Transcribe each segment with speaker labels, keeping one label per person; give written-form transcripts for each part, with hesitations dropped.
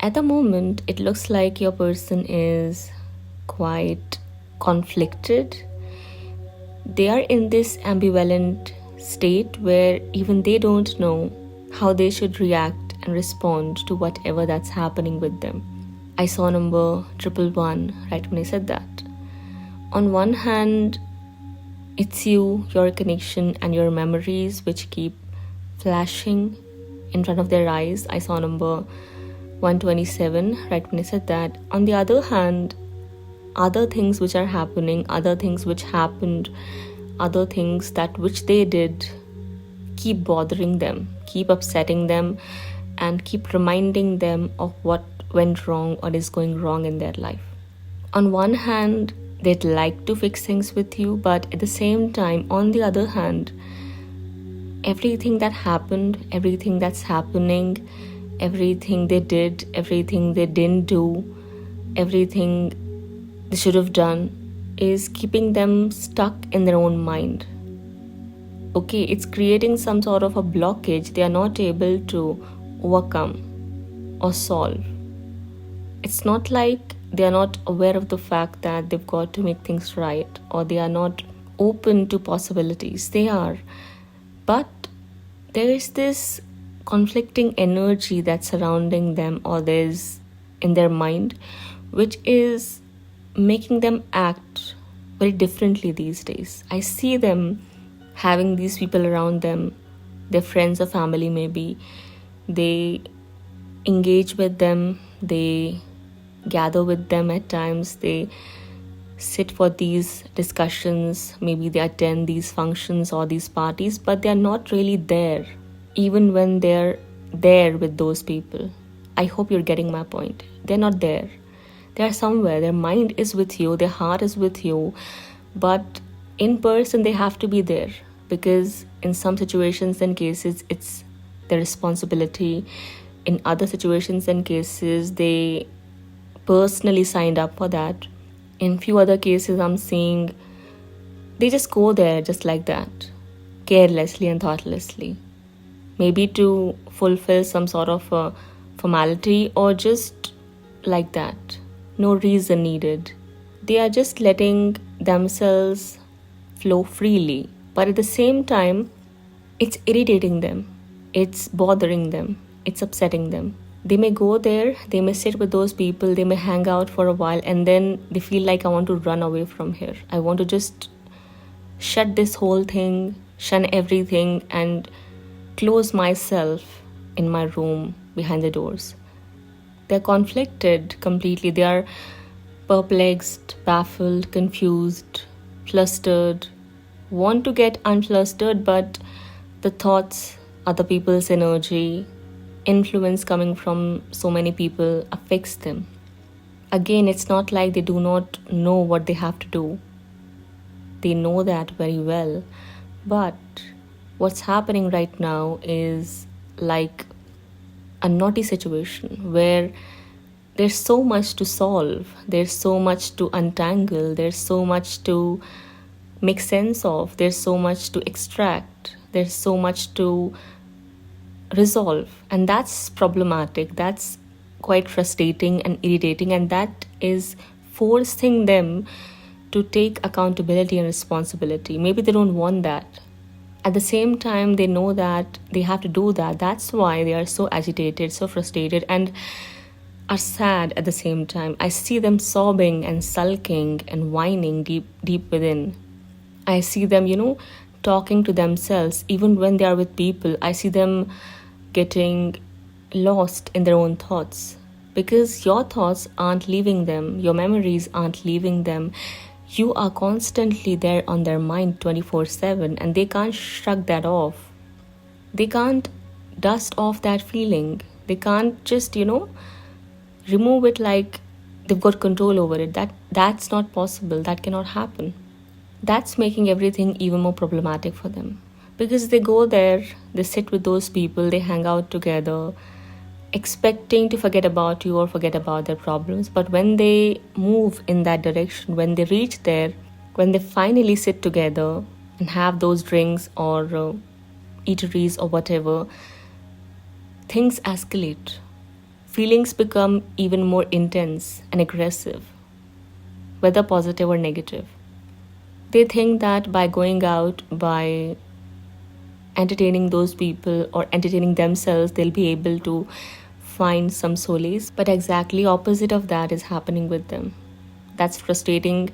Speaker 1: At the moment, it looks like your person is quite conflicted. They are in this ambivalent state where even they don't know how they should react and respond to whatever that's happening with them. I saw number 111 right when I said that. On one hand, it's you, your connection, and your memories which keep flashing in front of their eyes. I saw number 127 right when I said that. On the other hand, other things which are happening, other things which happened, other things that which they did keep bothering them, keep upsetting them, and keep reminding them of what went wrong or is going wrong in their life. On one hand, they'd like to fix things with you, but at the same time, on the other hand, everything that happened, everything that's happening, everything they did, everything they didn't do, everything they should have done is keeping them stuck in their own mind. Okay, it's creating some sort of a blockage they are not able to overcome or solve. It's not like they are not aware of the fact that they've got to make things right, or they are not open to possibilities. They are. But there is this conflicting energy that's surrounding them, or there's in their mind, which is making them act very differently these days. I see them having these people around them, their friends or family maybe. They engage with them, they gather with them at times, they sit for these discussions, maybe they attend these functions or these parties, but they're not really there, even when they're there with those people. I hope you're getting my point. They're not there. They're somewhere. Their mind is with you, their heart is with you, but in person they have to be there, because in some situations and cases it's their responsibility. In other situations and cases they personally signed up for that. In few other cases I'm seeing they just go there just like that, carelessly and thoughtlessly, maybe to fulfill some sort of a formality or just like that. No reason needed. They are just letting themselves flow freely, but at the same time it's irritating them, it's bothering them, it's upsetting them. They may go there, they may sit with those people, they may hang out for a while, and then they feel like, I want to run away from here. I want to just shut this whole thing, shun everything, and close myself in my room behind the doors. They're conflicted completely. They are perplexed, baffled, confused, flustered, want to get unflustered, but the thoughts, other people's energy, influence coming from so many people affects them. Again, it's not like they do not know what they have to do. They know that very well. But what's happening right now is like a naughty situation where there's so much to solve, there's so much to untangle, there's so much to make sense of, there's so much to extract, there's so much to resolve, and that's problematic. That's quite frustrating and irritating, and that is forcing them to take accountability and responsibility. Maybe they don't want that. At the same time, they know that they have to do that. That's why they are so agitated, so frustrated, and are sad at the same time. I see them sobbing and sulking and whining deep within. I see them, talking to themselves. Even when they are with people, I see them getting lost in their own thoughts, because your thoughts aren't leaving them, your memories aren't leaving them. You are constantly there on their mind 24/7, and they can't shrug that off. They can't dust off that feeling. They can't just, remove it like they've got control over it. That's not possible. That cannot happen. That's making everything even more problematic for them, because they go there, they sit with those people, they hang out together, expecting to forget about you or forget about their problems. But when they move in that direction, when they reach there, when they finally sit together and have those drinks or eateries or whatever, things escalate. feelings become even more intense and aggressive, whether positive or negative. They think that by going out, by entertaining those people or entertaining themselves, they'll be able to find some solace. But exactly opposite of that is happening with them. That's frustrating,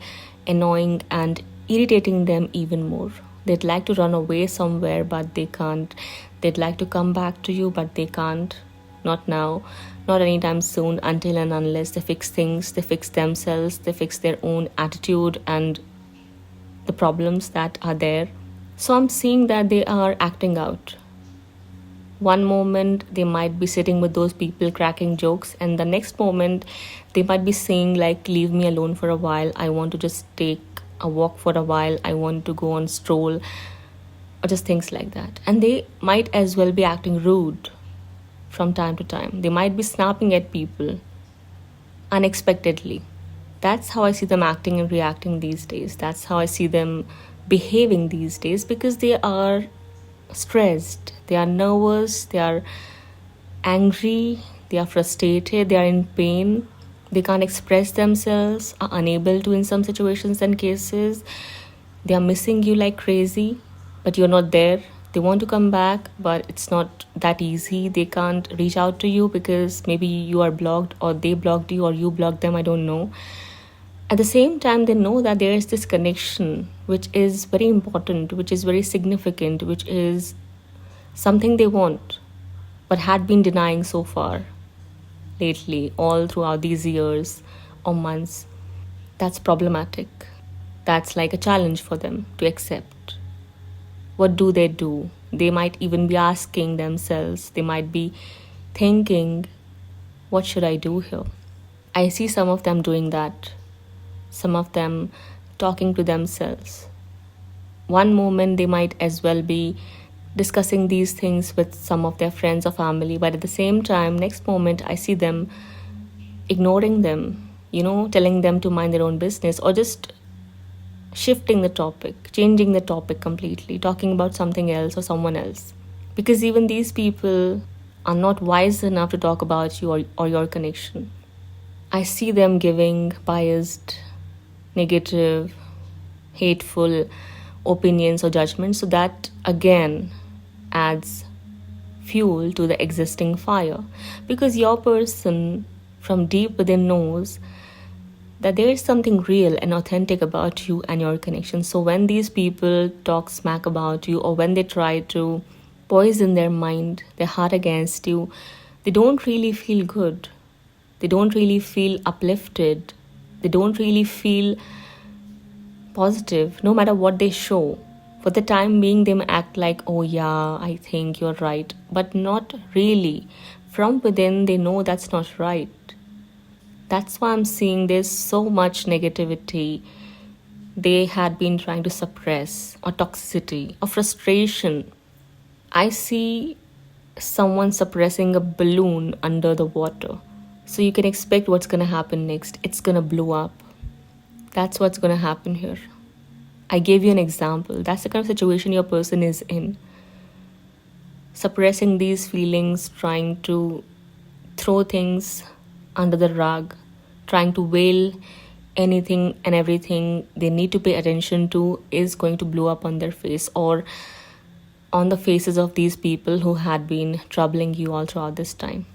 Speaker 1: annoying, and irritating them even more. They'd like to run away somewhere, but they can't. They'd like to come back to you, but they can't. Not now, not anytime soon, until and unless they fix things, they fix themselves, they fix their own attitude and the problems that are there. So I'm seeing that they are acting out. One moment they might be sitting with those people cracking jokes, and the next moment they might be saying like, leave me alone for a while, I want to just take a walk for a while, I want to go on stroll, or just things like that. And they might as well be acting rude from time to time. They might be snapping at people unexpectedly. That's how I see them acting and reacting these days. That's how I see them behaving these days, because they are stressed, they are nervous, they are angry, they are frustrated, they are in pain, they can't express themselves, are unable to in some situations and cases. They are missing you like crazy, but you're not there. They want to come back, but it's not that easy. They can't reach out to you because maybe you are blocked, or they blocked you, or you blocked them, I don't know. At the same time, they know that there is this connection which is very important, which is very significant, which is something they want, but had been denying so far lately, all throughout these years or months. That's problematic. That's like a challenge for them to accept. What do? They might even be asking themselves, they might be thinking, what should I do here? I see some of them doing that. Some of them talking to themselves. One moment they might as well be discussing these things with some of their friends or family, but at the same time, next moment I see them ignoring them, telling them to mind their own business, or just shifting the topic, changing the topic completely, talking about something else or someone else. Because even these people are not wise enough to talk about you or your connection. I see them giving biased, negative, hateful opinions or judgments. So that again adds fuel to the existing fire, because your person from deep within knows that there is something real and authentic about you and your connection. So when these people talk smack about you, or when they try to poison their mind, their heart against you, they don't really feel good. They don't really feel uplifted. They don't really feel positive, no matter what they show. For the time being, they may act like, oh yeah, I think you're right, but not really. From within, they know that's not right. That's why I'm seeing there's so much negativity they had been trying to suppress, or toxicity, or frustration. I see someone suppressing a balloon under the water. So you can expect what's going to happen next. It's going to blow up. That's what's going to happen here. I gave you an example. That's the kind of situation your person is in. Suppressing these feelings, trying to throw things under the rug, trying to veil anything and everything they need to pay attention to is going to blow up on their face, or on the faces of these people who had been troubling you all throughout this time.